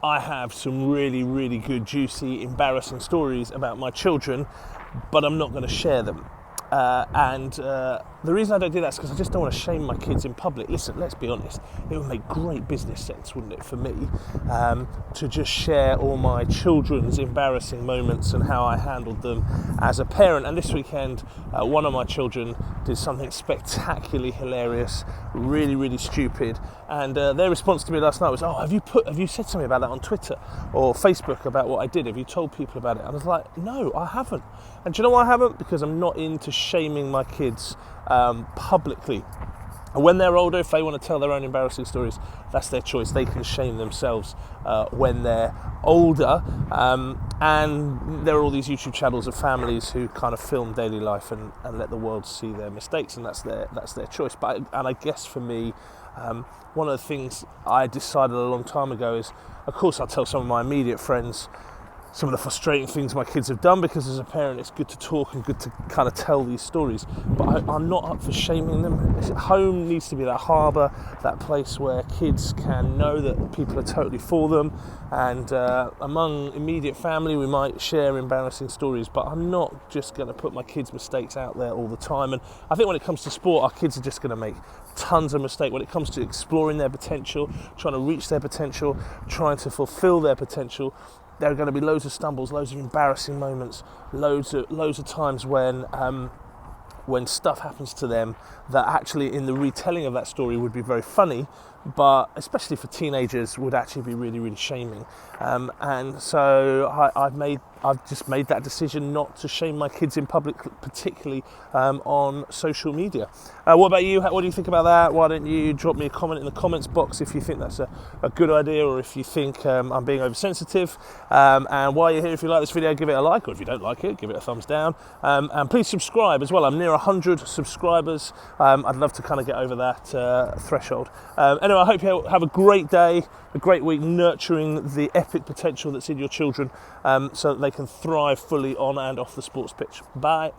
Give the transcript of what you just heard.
I have some really, really good, juicy, embarrassing stories about my children, but I'm not going to share them. The reason I don't do that is because I just don't want to shame my kids in public. Listen, let's be honest, it would make great business sense, wouldn't it, for me, to just share all my children's embarrassing moments and how I handled them as a parent. And this weekend, one of my children did something spectacularly hilarious, really, really stupid. And their response to me last night was, "Oh, have you said something about that on Twitter or Facebook about what I did? Have you told people about it?" I was like, "No, I haven't." And do you know why I haven't? Because I'm not into shaming my kids publicly. And when they're older, if they want to tell their own embarrassing stories, that's their choice. They can shame themselves when they're older. And there are all these YouTube channels of families who kind of film daily life and let the world see their mistakes, and that's their choice. But I guess for me, one of the things I decided a long time ago is, of course, I'll tell some of my immediate friends some of the frustrating things my kids have done, because as a parent it's good to talk and good to kind of tell these stories, but I'm not up for shaming them. Home needs to be that harbour, that place where kids can know that people are totally for them, and among immediate family we might share embarrassing stories, but I'm not just going to put my kids' mistakes out there all the time. And I think when it comes to sport, our kids are just going to make tons of mistakes. When it comes to exploring their potential, trying to reach their potential, trying to fulfil their potential, there are going to be loads of stumbles, loads of embarrassing moments, loads of times when stuff happens to them that actually in the retelling of that story would be very funny, but especially for teenagers would actually be really, really shaming. And so I've just made that decision not to shame my kids in public, particularly on social media. What about you? What do you think about that? Why don't you drop me a comment in the comments box if you think that's a good idea, or if you think I'm being oversensitive. And while you're here, if you like this video, give it a like, or if you don't like it, give it a thumbs down. And please subscribe as well. I'm near 100 subscribers. I'd love to kind of get over that threshold. Anyway, I hope you have a great day, a great week, nurturing the epic potential that's in your children, so that they can thrive fully on and off the sports pitch. Bye.